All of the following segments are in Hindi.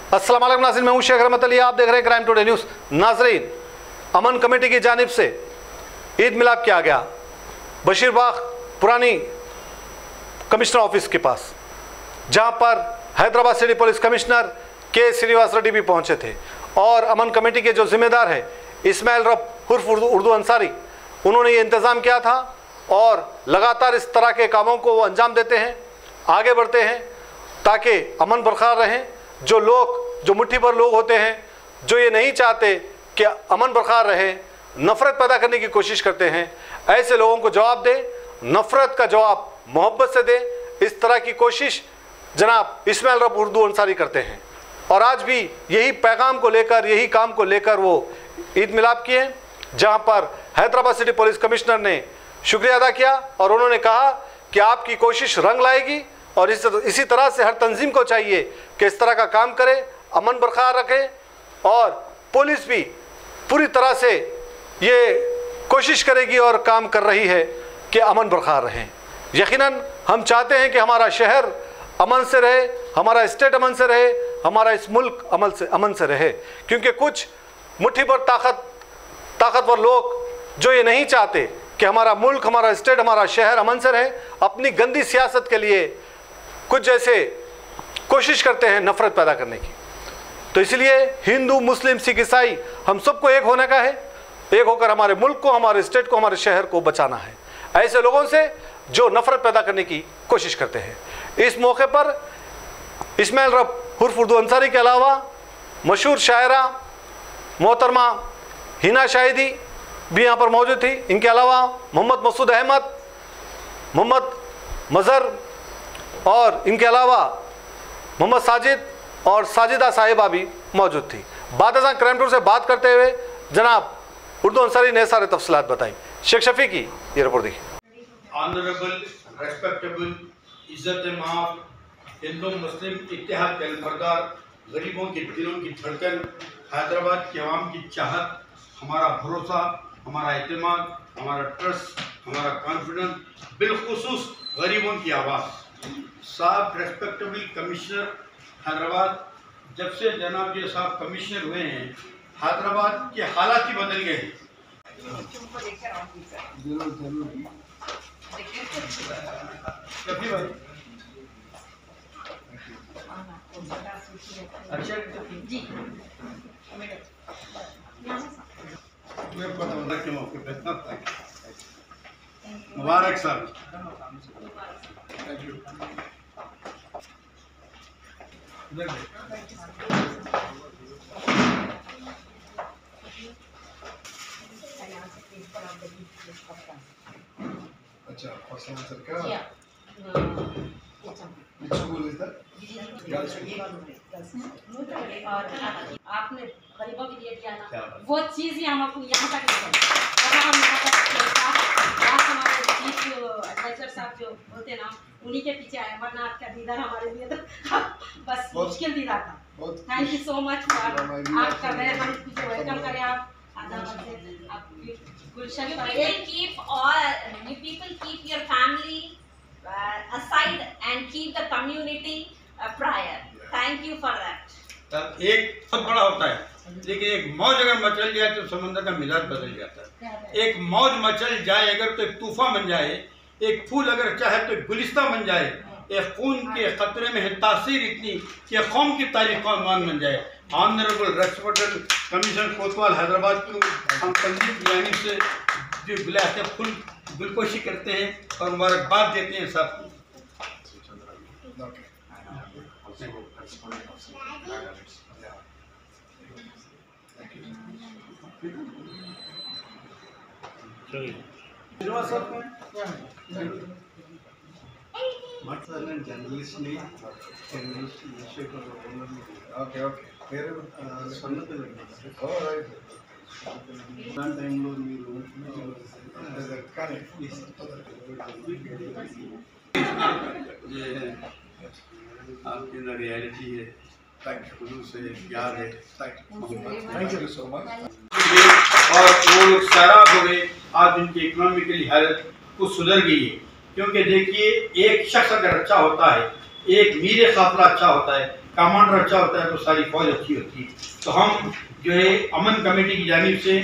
अस्सलाम वालेकुम नाज़रीन, मैं हूं शेख रहमत अली, आप देख रहे हैं क्राइम टुडे न्यूज़। नाज़रीन, अमन कमेटी की जानिब से ईद मिलाप किया गया बशीरबाग पुरानी कमिश्नर ऑफिस के पास, जहां पर हैदराबाद सिटी पुलिस कमिश्नर के श्रीनिवास रेड्डी भी पहुंचे थे और अमन कमेटी के जो जिम्मेदार है इस्माइल रब उर्फ उर्दू अंसारी, उन्होंने ये इंतज़ाम किया था और लगातार इस तरह के कामों को वो अंजाम देते हैं, आगे बढ़ते हैं ताकि अमन बरकरार रहें। जो लोग, जो मुट्ठी भर लोग होते हैं जो ये नहीं चाहते कि अमन बरकरार रहे, नफ़रत पैदा करने की कोशिश करते हैं, ऐसे लोगों को जवाब दे, नफ़रत का जवाब मोहब्बत से दे। इस तरह की कोशिश जनाब इस्माइल रब उर्दू अंसारी करते हैं और आज भी यही पैगाम को लेकर, यही काम को लेकर वो ईद मिलाप किए, जहां पर हैदराबाद सिटी पुलिस कमिश्नर ने शुक्रिया अदा किया और उन्होंने कहा कि आपकी कोशिश रंग लाएगी और इसी तरह से हर तंजीम को चाहिए कि इस तरह का काम करे, अमन बरकरार रखे और पुलिस भी पूरी तरह से ये कोशिश करेगी और काम कर रही है कि अमन बरकरार रहें। यकीनन हम चाहते हैं कि हमारा शहर अमन से रहे, हमारा स्टेट अमन से रहे, हमारा इस मुल्क अमन से रहे, क्योंकि कुछ मुट्ठी भर ताकतवर लोग जो ये नहीं चाहते कि हमारा मुल्क, हमारा स्टेट, हमारा शहर अमन से रहे, अपनी गंदी सियासत के लिए कुछ जैसे कोशिश करते हैं नफ़रत पैदा करने की। तो इसलिए हिंदू, मुस्लिम, सिख, ईसाई, हम सबको एक होने का है, एक होकर हमारे मुल्क को, हमारे स्टेट को, हमारे शहर को बचाना है ऐसे लोगों से जो नफ़रत पैदा करने की कोशिश करते हैं। इस मौके पर इस्माइल रब उर्फ उर्दू अंसारी के अलावा मशहूर शायरा मोहतरमा हिना शाहिदी भी यहाँ पर मौजूद थी। इनके अलावा मोहम्मद मसूद अहमद, मोहम्मद मज़हर और इनके अलावा मोहम्मद साजिद और साजिदा साहिबा भी मौजूद थी। बाद क्राइम टूर से बात करते हुए जनाब उर्दू अंसारी ने सारे तफसीलात बताई। शेख शफी की ये रिपोर्ट देखिए। ऑनरेबल, रेस्पेक्टेबल, इज्जत-ए-माब, हिंदू मुस्लिम इत्तेहाद के अलमबरदार, गरीबों के दिलों की धड़कन, हैदराबाद की आवाम की चाहत, हमारा भरोसा, हमारा एतमाद, हमारा ट्रस्ट, हमारा कॉन्फिडेंस, बिलखुसूस गरीबों की आवाज़। साहब रेस्पेक्टेबल कमिश्नर हैदराबाद, जब से जनाब ये साहब कमिश्नर हुए हैं, हैदराबाद के हालात ही बदल गए हैं। अच्छा जी, के मौके पे मुबारक साहब। अच्छा, first answer क्या? Which school is that? Girls school. और आपने गरीबों के लिए दिया ना, वो चीज़ ही हमको यहाँ तक नहीं हम हमारे चीफ एडवाइजर साहब जो होते ना, उन्हीं के पीछे आए, वरना आपका दीदार हमारे लिए तो बस मुश्किल दीदार था। थैंक यू सो मच आप कर रहे हैं, हम पीछे वेलकम करें आप You people keep your family aside and keep the community prior. Thank you for that. तब एक बहुत बड़ा होता है, लेकिन एक मौज अगर मचल जाए तो समंदर का मिजाज बदल जाता है। एक मौज मचल जाए अगर तो एक तूफान बन जाए, एक फूल अगर चाहे तो एक गुलिस्तान बन जाए, एक खून के खतरे में है तासीर इतनी कि कौम की तारीख का मान बन जाए। ऑनरेबल रेस्पेक्टेबल कमिश्नर कोतवाल हैदराबाद को हम तंजीम यानी से जो बुलाते फुल गुलकोशी करते हैं और मुबारकबाद देते हैं सब। Okay, okay. Very alright. Time lo meeru ये आपके अंदर रियलिटी है, शुरू से प्यार है। Thank you so much. और वो लोग सैराब हो गए, आज उनकी इकोनॉमिकली हालत कुछ सुधर गई है, क्योंकि देखिए एक शख्स अगर अच्छा होता है, एक मीर काफिला अच्छा होता है कमांडर अच्छा होता है तो सारी फौज अच्छी होती है। तो हम जो है अमन कमेटी की जानिब से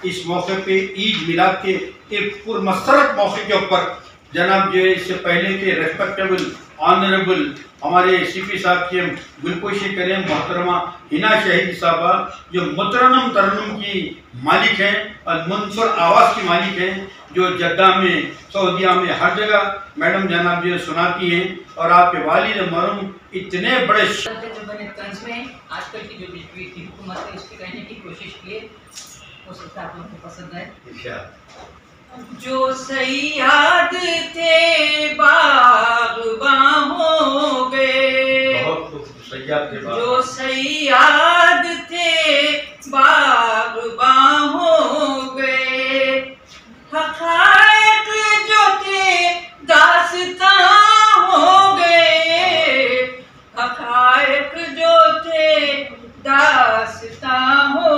इस मौके पे ईद मिलाद के एक पुरमसरत मौके के ऊपर जनाब जो है इससे पहले के रेस्पेक्टेबल ऑनरेबल हमारे सीपी साहब की हम गुलपोशी करें मोहतरमा हिना शहीद साहबा जो मुतरनम तरन्नुम की मालिक हैं और मुनसुर आवाज़ की मालिक हैं, जो जद्दा में सऊदिया में हर जगह मैडम जनाब जो सुनाती हैं। और आपके वालिद मरहूम इतने बड़े जो मैंने तंज में आजकल की जो बीजेपी की हुकूमत है उसकी कहने की कोशिश की है, हो सकता है आप लोगों को पसंद है। जो सयाद थे बाग़बां हो गए, जो सयाद थे बाग़बां हो गए, हक़ाइक़ जो थे दास्तां हो गए, हक़ाइक़ जो थे दास्तां हो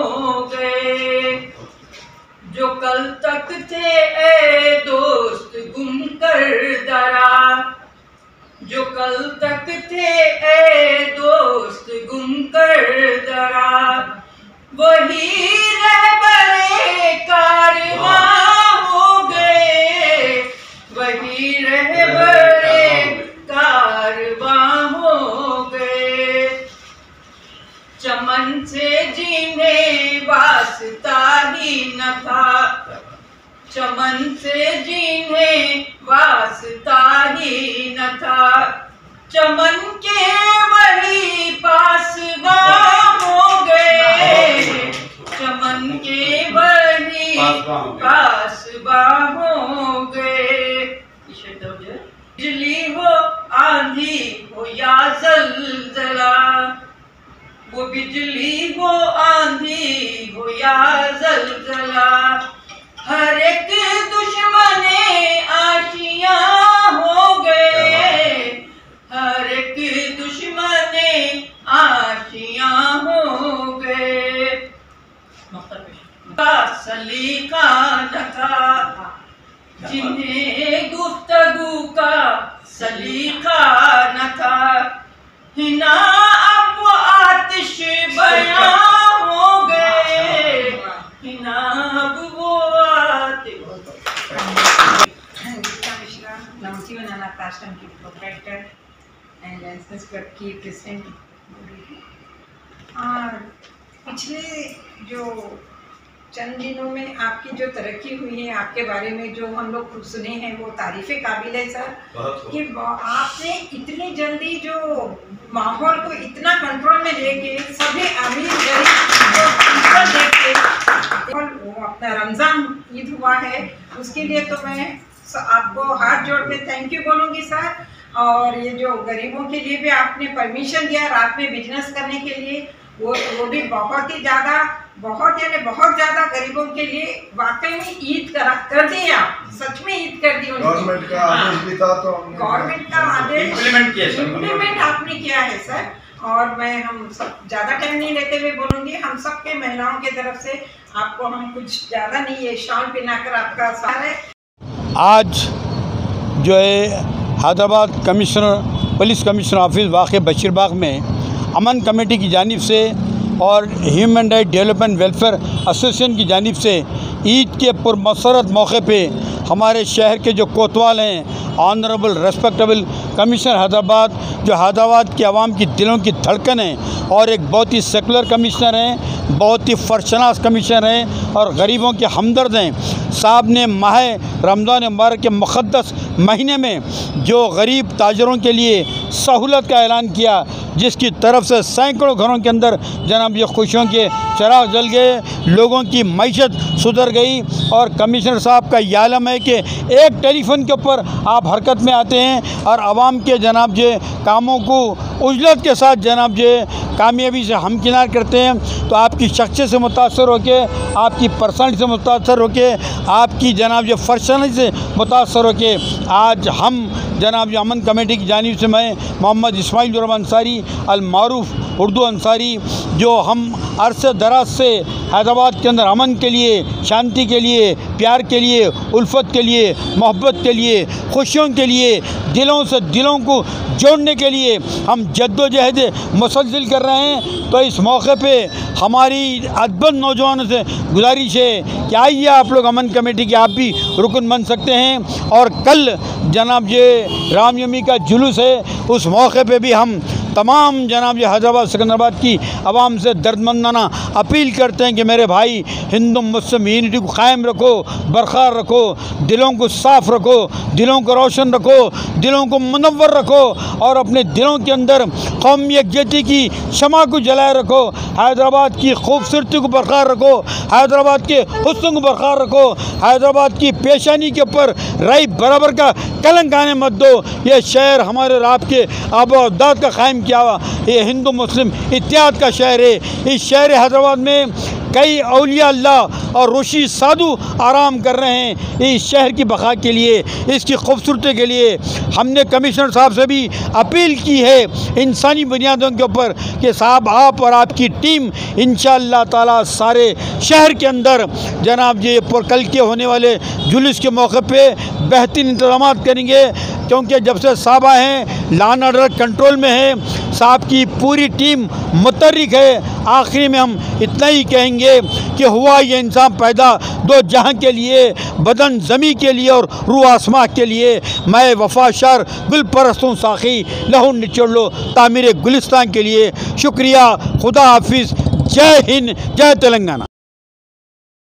गए। जो कल तक थे ए दोस्त गुम कर दरा, जो कल तक थे ए दोस्त गुम कर दरा, वही रहबरे कारवां हो गए, वही रहबरे कारवां हो गए। चमन से जिन्हें वास्ता ही न था, चमन से जिन्हें वास्ता ही न था, चमन के वही पासबां हो गए, चमन के वही पासबां हो गए। बिजली हो आंधी हो या ज़लज़ला, वो बिजली हो आंधी हो या ज़लज़ला, हर एक दुश्मने आशियां हो गए, हर एक दुश्मने आशियां हो गए। सलीका न था जिन्हें गुफ्तगू का सलीका न था, हिना अब वो आतिश बयां हो गए, हिना अब वो आतिश। Namasivanana Ashram की प्रोप्राइटर एंड लाइसेंस क्लब की प्रेसिडेंट। पिछले जो चंद दिनों में आपकी जो तरक्की हुई है, आपके बारे में जो हम लोग खुद सुने हैं वो तारीफ़े काबिल है सर, कि आपने इतनी जल्दी जो माहौल को इतना कंट्रोल में लेके सभी अमीर गरीब देख के वो अपना रमज़ान ईद हुआ है, उसके लिए तो मैं आपको हाथ जोड़ के थैंक यू बोलूँगी सर। और ये जो गरीबों के लिए भी आपने परमिशन दिया रात में बिजनेस करने के लिए, वो भी बहुत ही ज़्यादा बहुत ज़्यादा गरीबों के लिए वाकई में ईद कर दी आप, सच में ईद कर दी। गवर्नमेंट का आदेश भी था तो गवर्नमेंट का आदेश इम्प्लीमेंट आपने किया है सर। और मैं हम सब ज़्यादा टाइम नहीं लेते हुए बोलूँगी, हम सब के महिलाओं की तरफ से आपको हम कुछ ज़्यादा नहीं ये शॉल पहनाकर आपका स्वागत है। आज जो है हैदराबाद पुलिस कमिश्नर ऑफिस वाक़ बशीरबाग में अमन कमेटी की जानिब से और human right development welfare association की जानिब से ईद के पुरमसरत मौके पे हमारे शहर के जो कोतवाल हैं, ऑनरेबल रेस्पेक्टेबल कमिश्नर हैदराबाद, जो हैदराबाद की आवाम की दिलों की धड़कन है और एक बहुत ही सेकुलर कमिश्नर हैं, बहुत ही फर्शनास कमिश्नर हैं और गरीबों के हमदर्द हैं। साहब ने माह रमज़ान मुबारक के मुक़द्दस महीने में जो गरीब ताजरों के लिए सहूलत का ऐलान किया, जिसकी तरफ से सैकड़ों घरों के अंदर जनाब ये खुशियों के चिराग जल गए, लोगों की मईशत सुधर गई। और कमिश्नर साहब का ये आलम है कि एक टेलीफोन के ऊपर आप हरकत में आते हैं और आवाम के जनाब जे कामों को उजलत के साथ जनाब जे कामयाबी से हमकिनार करते हैं। तो आपकी शख्सियत से मुतासर होके, आपकी पर्सनैलिटी से मुतासर होके, आपकी जनाब जो पर्सनैलिटी से मुतासर होके आज हम जनाब जो अमन कमेटी की जानिब से मैं मोहम्मद इस्माइल जुर्रम अंसारी अल मारूफ उर्दू अंसारी जो हम अरसे दराज से हैदराबाद के अंदर अमन के लिए, शांति के लिए, प्यार के लिए, उल्फत के लिए, मोहब्बत के लिए, खुशियों के लिए, दिलों से दिलों को जोड़ने के लिए हम जद्दोजहद मुसलसल कर रहे हैं। तो इस मौके पे हमारी अदबन नौजवानों से गुजारिश है कि आइए आप लोग अमन कमेटी के आप भी रुकन बन सकते हैं। और कल जनाब ये रामनवमी का जुलूस है, उस मौके पे भी हम तमाम जनाब ये हैदराबाद सिकंदराबाद की आवाम से दर्दमंदाना अपील करते हैं कि मेरे भाई, हिंदू मुस्लिम यूनिटी को कायम रखो, बरकरार रखो, दिलों को साफ़ रखो, दिलों को रोशन रखो, दिलों को मुनव्वर रखो और अपने दिलों के अंदर कौमी यकजहती की शमा को जलाए रखो। हैदराबाद की खूबसूरती को बरकरार रखो, हैदराबाद के हुस्न को बरकरार रखो, हैदराबाद की पेशानी के ऊपर राई बराबर का कलंक आने मत दो। ये शहर हमारे और आपके आबाद का कायम किया हुआ ये हिंदू मुस्लिम इत्तेहाद का शहर है। इस शहर हैदराबाद में कई औलिया अल्लाह और ऋषि साधु आराम कर रहे हैं। इस शहर की बका के लिए, इसकी खूबसूरती के लिए हमने कमिश्नर साहब से भी अपील की है इंसानी बुनियादों के ऊपर कि साहब आप और आपकी टीम इंशाअल्लाह ताला सारे शहर के अंदर जनाब ये कल के होने वाले जुलूस के मौके पे बेहतरीन इंतजाम करेंगे। क्योंकि जब से साहब आए हैं लॉ एंड ऑर्डर कंट्रोल में है, साहब की पूरी टीम मुतहर्रिक है। आखिरी में हम इतना ही कहेंगे कि हुआ ये इंसान पैदा दो जहां के लिए, बदन ज़मी के लिए और रूह आसमां के लिए। मैं वफाशार गुल परस्तों साखी लहू निचोड़ लो तामीर गुलिस्तान के लिए शुक्रिया। खुदा हाफिज़। जय हिंद, जय तेलंगाना।